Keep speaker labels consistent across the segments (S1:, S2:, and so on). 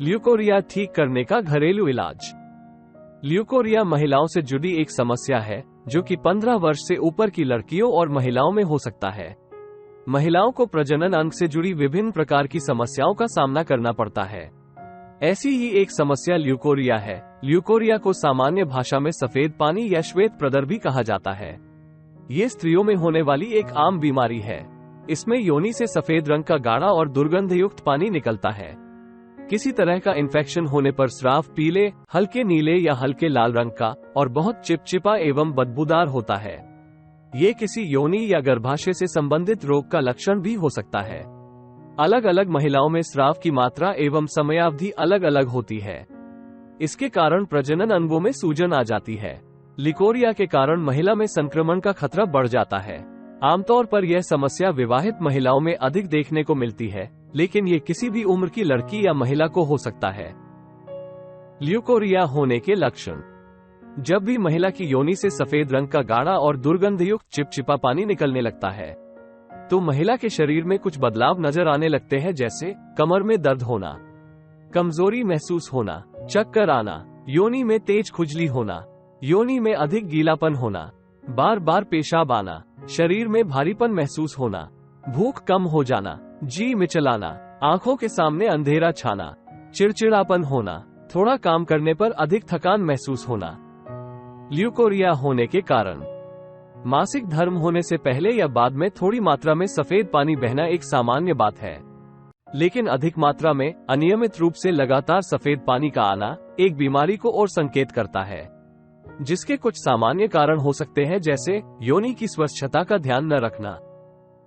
S1: Leucorrhoea ठीक करने का घरेलू इलाज। ल्यूकोरिया महिलाओं से जुड़ी एक समस्या है जो कि 15 वर्ष से ऊपर की लड़कियों और महिलाओं में हो सकता है। महिलाओं को प्रजनन अंग से जुड़ी विभिन्न प्रकार की समस्याओं का सामना करना पड़ता है। ऐसी ही एक समस्या ल्यूकोरिया है। ल्यूकोरिया को सामान्य भाषा में सफेद पानी या श्वेत प्रदर भी कहा जाता है। ये स्त्रियों में होने वाली एक आम बीमारी है। इसमें योनि से सफेद रंग का गाढ़ा और दुर्गंधयुक्त पानी निकलता है। किसी तरह का इन्फेक्शन होने पर स्राव पीले, हल्के नीले या हल्के लाल रंग का और बहुत चिपचिपा एवं बदबूदार होता है। ये किसी योनि या गर्भाशय से संबंधित रोग का लक्षण भी हो सकता है। अलग अलग महिलाओं में स्राव की मात्रा एवं समयावधि अलग अलग होती है। इसके कारण प्रजनन अंगों में सूजन आ जाती है। ल्यूकोरिया के कारण महिला में संक्रमण का खतरा बढ़ जाता है। आमतौर पर यह समस्या विवाहित महिलाओं में अधिक देखने को मिलती है, लेकिन ये किसी भी उम्र की लड़की या महिला को हो सकता है। ल्यूकोरिया होने के लक्षण। जब भी महिला की योनि से सफेद रंग का गाढ़ा और दुर्गंधयुक्त चिपचिपा पानी निकलने लगता है, तो महिला के शरीर में कुछ बदलाव नजर आने लगते हैं, जैसे कमर में दर्द होना, कमजोरी महसूस होना, चक्कर आना, योनि में तेज खुजली होना, योनि में अधिक गीलापन होना, बार बार पेशाब आना, शरीर में भारीपन महसूस होना, भूख कम हो जाना, जी मिचलाना, आंखों के सामने अंधेरा छाना, चिड़चिड़ापन होना, थोड़ा काम करने पर अधिक थकान महसूस होना। ल्यूकोरिया होने के कारण। मासिक धर्म होने से पहले या बाद में थोड़ी मात्रा में सफेद पानी बहना एक सामान्य बात है, लेकिन अधिक मात्रा में अनियमित रूप से लगातार सफेद पानी का आना एक बीमारी को और संकेत करता है, जिसके कुछ सामान्य कारण हो सकते हैं, जैसे योनि की स्वच्छता का ध्यान न रखना,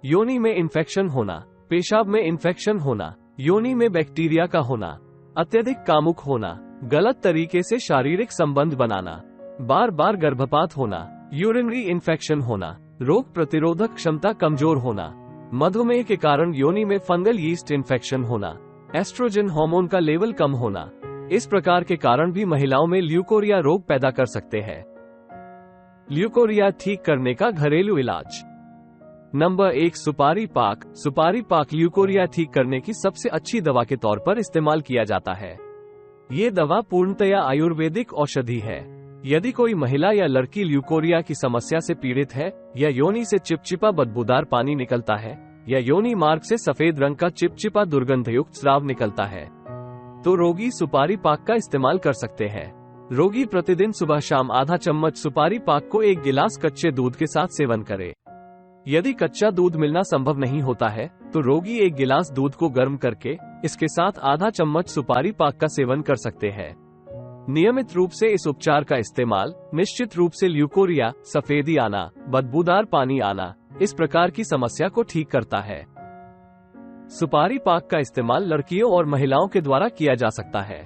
S1: योनि में इन्फेक्शन होना, पेशाब में इन्फेक्शन होना, योनि में बैक्टीरिया का होना, अत्यधिक कामुक होना, गलत तरीके से शारीरिक संबंध बनाना, बार बार गर्भपात होना, यूरिनरी इन्फेक्शन होना, रोग प्रतिरोधक क्षमता कमजोर होना, मधुमेह के कारण योनि में फंगल यीस्ट इन्फेक्शन होना, एस्ट्रोजन हार्मोन का लेवल कम होना। इस प्रकार के कारण भी महिलाओं में ल्यूकोरिया रोग पैदा कर सकते हैं। ल्यूकोरिया ठीक करने का घरेलू इलाज। नंबर 1, सुपारी पाक। सुपारी पाक ल्यूकोरिया ठीक करने की सबसे अच्छी दवा के तौर पर इस्तेमाल किया जाता है। ये दवा पूर्णतया आयुर्वेदिक औषधि है। यदि कोई महिला या लड़की ल्यूकोरिया की समस्या से पीड़ित है, या योनि से चिपचिपा बदबूदार पानी निकलता है, या योनि मार्ग से सफेद रंग का चिपचिपा दुर्गंधयुक्त स्राव निकलता है, तो रोगी सुपारी पाक का इस्तेमाल कर सकते हैं। रोगी प्रतिदिन सुबह शाम आधा चम्मच सुपारी पाक को 1 गिलास कच्चे दूध के साथ सेवन करे। यदि कच्चा दूध मिलना संभव नहीं होता है, तो रोगी 1 गिलास दूध को गर्म करके इसके साथ आधा चम्मच सुपारी पाक का सेवन कर सकते हैं। नियमित रूप से इस उपचार का इस्तेमाल निश्चित रूप से ल्यूकोरिया, सफेदी आना, बदबूदार पानी आना, इस प्रकार की समस्या को ठीक करता है। सुपारी पाक का इस्तेमाल लड़कियों और महिलाओं के द्वारा किया जा सकता है।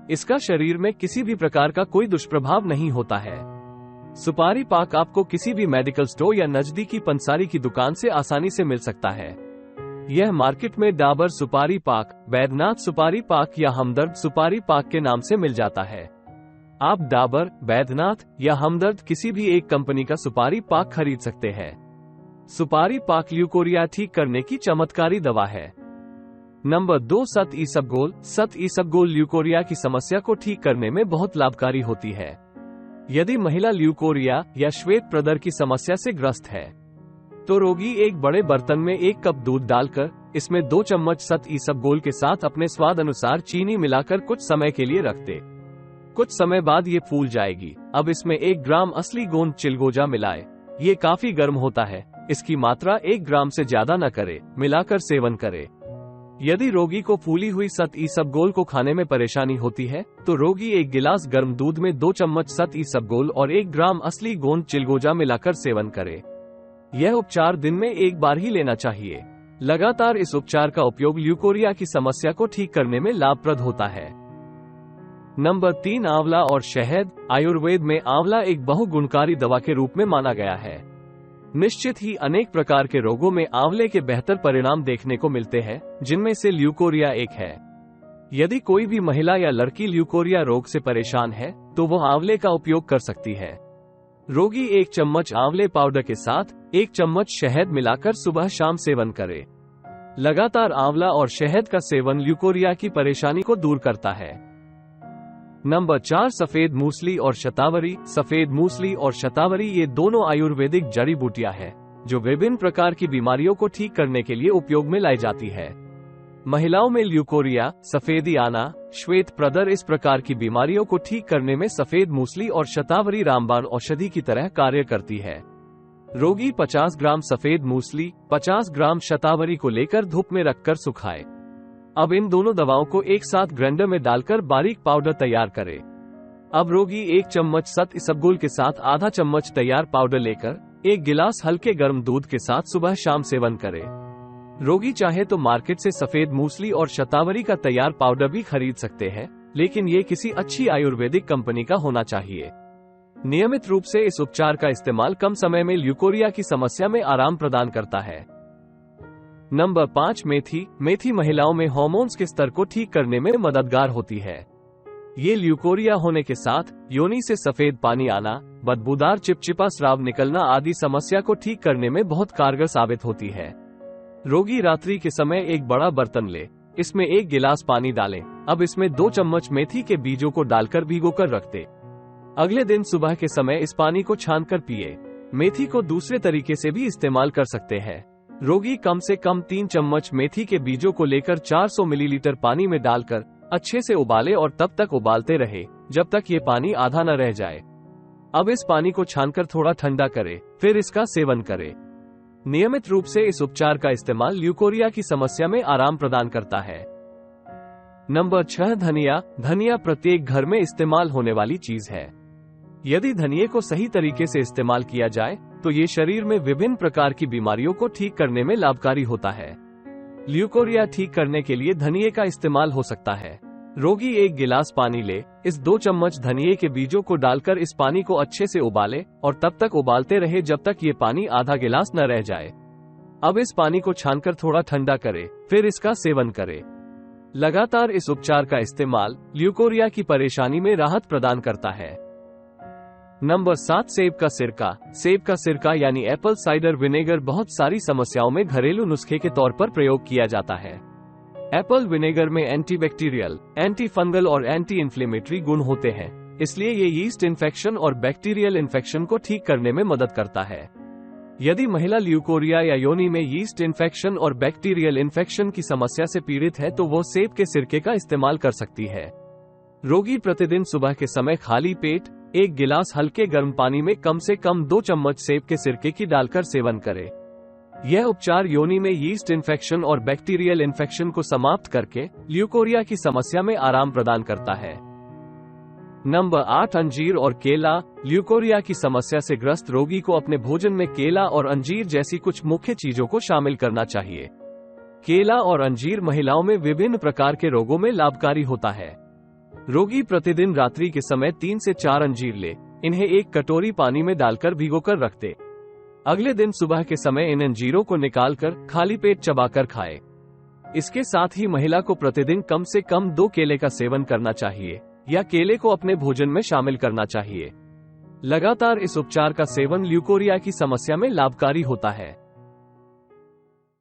S1: इसका शरीर में किसी भी प्रकार का कोई दुष्प्रभाव नहीं होता है। सुपारी पाक आपको किसी भी मेडिकल स्टोर या नजदीकी पंसारी की दुकान से आसानी से मिल सकता है। यह मार्केट में डाबर सुपारी पाक, बैद्यनाथ सुपारी पाक या हमदर्द सुपारी पाक के नाम से मिल जाता है। आप डाबर, बैद्यनाथ या हमदर्द किसी भी एक कंपनी का सुपारी पाक खरीद सकते हैं। सुपारी पाक ल्यूकोरिया ठीक करने की चमत्कारी दवा है। नंबर 2, सत इसबगोल। सत इसबगोल ल्यूकोरिया की समस्या को ठीक करने में बहुत लाभकारी होती है। यदि महिला ल्यूकोरिया या श्वेत प्रदर की समस्या से ग्रस्त है, तो रोगी एक बड़े बर्तन में 1 कप दूध डालकर इसमें 2 चम्मच सत इसबगोल के साथ अपने स्वाद अनुसार चीनी मिलाकर कुछ समय के लिए रख दे। कुछ समय बाद ये फूल जाएगी। अब इसमें 1 ग्राम असली गोंद चिलगोजा मिलाए। ये काफी गर्म होता है। इसकी मात्रा 1 ग्राम से ज्यादा न करे, मिलाकर सेवन करे। यदि रोगी को फूली हुई सत इसबगोल को खाने में परेशानी होती है, तो रोगी 1 गिलास गर्म दूध में 2 चम्मच सत इसबगोल और 1 ग्राम असली गोंद चिलगोजा मिलाकर सेवन करे। यह उपचार दिन में 1 बार ही लेना चाहिए। लगातार इस उपचार का उपयोग ल्यूकोरिया की समस्या को ठीक करने में लाभप्रद होता है। नंबर 3, आंवला और शहद। आयुर्वेद में आंवला एक बहुगुणकारी दवा के रूप में माना गया है। निश्चित ही अनेक प्रकार के रोगों में आंवले के बेहतर परिणाम देखने को मिलते हैं, जिनमें से ल्यूकोरिया एक है। यदि कोई भी महिला या लड़की ल्यूकोरिया रोग से परेशान है, तो वह आंवले का उपयोग कर सकती है। रोगी 1 चम्मच आंवले पाउडर के साथ 1 चम्मच शहद मिलाकर सुबह शाम सेवन करे। लगातार आंवला और शहद का सेवन ल्यूकोरिया की परेशानी को दूर करता है। नंबर 4, सफेद मूसली और शतावरी। सफेद मूसली और शतावरी ये दोनों आयुर्वेदिक जड़ी बूटियां हैं जो विभिन्न प्रकार की बीमारियों को ठीक करने के लिए उपयोग में लाई जाती है। महिलाओं में ल्यूकोरिया, सफेदी आना, श्वेत प्रदर इस प्रकार की बीमारियों को ठीक करने में सफेद मूसली और शतावरी रामबाण औषधि की तरह कार्य करती है। रोगी 50 ग्राम सफेद मूसली, 50 ग्राम शतावरी को लेकर धूप में रखकर सुखाए। अब इन दोनों दवाओं को एक साथ ग्राइंडर में डालकर बारीक पाउडर तैयार करे। अब रोगी 1 चम्मच सत इसबगोल के साथ आधा चम्मच तैयार पाउडर लेकर 1 गिलास हल्के गर्म दूध के साथ सुबह शाम सेवन करे। रोगी चाहे तो मार्केट से सफेद मूसली और शतावरी का तैयार पाउडर भी खरीद सकते हैं, लेकिन ये किसी अच्छी आयुर्वेदिक कंपनी का होना चाहिए। नियमित रूप से इस उपचार का इस्तेमाल कम समय में ल्यूकोरिया की समस्या में आराम प्रदान करता है। नंबर 5, मेथी। मेथी महिलाओं में हार्मोन्स के स्तर को ठीक करने में मददगार होती है। ये ल्यूकोरिया होने के साथ योनि से सफेद पानी आना, बदबूदार चिपचिपा स्राव निकलना आदि समस्या को ठीक करने में बहुत कारगर साबित होती है। रोगी रात्रि के समय एक बड़ा बर्तन ले, इसमें 1 गिलास पानी डालें। अब इसमें 2 चम्मच मेथी के बीजों को डालकर भिगोकर रख दे। अगले दिन सुबह के समय इस पानी को छानकर पिए। मेथी को दूसरे तरीके से भी इस्तेमाल कर सकते हैं। रोगी कम से कम 3 चम्मच मेथी के बीजों को लेकर 400 मिलीलीटर पानी में डालकर अच्छे से उबाले और तब तक उबालते रहे जब तक ये पानी आधा न रह जाए। अब इस पानी को छानकर थोड़ा ठंडा करे, फिर इसका सेवन करे। नियमित रूप से इस उपचार का इस्तेमाल ल्यूकोरिया की समस्या में आराम प्रदान करता है। नंबर 6, धनिया। धनिया प्रत्येक घर में इस्तेमाल होने वाली चीज है। यदि धनिये को सही तरीके से इस्तेमाल किया जाए तो ये शरीर में विभिन्न प्रकार की बीमारियों को ठीक करने में लाभकारी होता है। ल्यूकोरिया ठीक करने के लिए धनिये का इस्तेमाल हो सकता है। रोगी 1 गिलास पानी ले, इस 2 चम्मच धनिये के बीजों को डालकर इस पानी को अच्छे से उबाले और तब तक उबालते रहे जब तक ये पानी आधा गिलास न रह जाए। अब इस पानी को छानकर थोड़ा ठंडा करे, फिर इसका सेवन करे। लगातार इस उपचार का इस्तेमाल ल्यूकोरिया की परेशानी में राहत प्रदान करता है। नंबर 7, सेब का सिरका। सेब का सिरका यानी एप्पल साइडर विनेगर बहुत सारी समस्याओं में घरेलू नुस्खे के तौर पर प्रयोग किया जाता है। एप्पल विनेगर में एंटीबैक्टीरियल, एंटी फंगल और एंटी इन्फ्लेमेटरी गुण होते हैं, इसलिए ये यीस्ट इन्फेक्शन और बैक्टीरियल इन्फेक्शन को ठीक करने में मदद करता है। यदि महिला ल्यूकोरिया या योनि में यीस्ट इन्फेक्शन और बैक्टीरियल इन्फेक्शन की समस्या से पीड़ित है तो वो सेब के सिरके का इस्तेमाल कर सकती है। रोगी प्रतिदिन सुबह के समय खाली पेट 1 गिलास हल्के गर्म पानी में कम से कम 2 चम्मच सेब के सिरके की डालकर सेवन करे। यह उपचार योनि में यीस्ट इन्फेक्शन और बैक्टीरियल इन्फेक्शन को समाप्त करके ल्यूकोरिया की समस्या में आराम प्रदान करता है। नंबर 8, अंजीर और केला। ल्यूकोरिया की समस्या से ग्रस्त रोगी को अपने भोजन में केला और अंजीर जैसी कुछ मुख्य चीजों को शामिल करना चाहिए। केला और अंजीर महिलाओं में विभिन्न प्रकार के रोगों में लाभकारी होता है। रोगी प्रतिदिन रात्रि के समय 3 से 4 अंजीर ले, इन्हें 1 कटोरी पानी में डालकर भिगोकर रख दे। अगले दिन सुबह के समय इन अंजीरों को निकालकर खाली पेट चबाकर खाए। इसके साथ ही महिला को प्रतिदिन कम से कम 2 केले का सेवन करना चाहिए या केले को अपने भोजन में शामिल करना चाहिए। लगातार इस उपचार का सेवन ल्यूकोरिया की समस्या में लाभकारी होता है।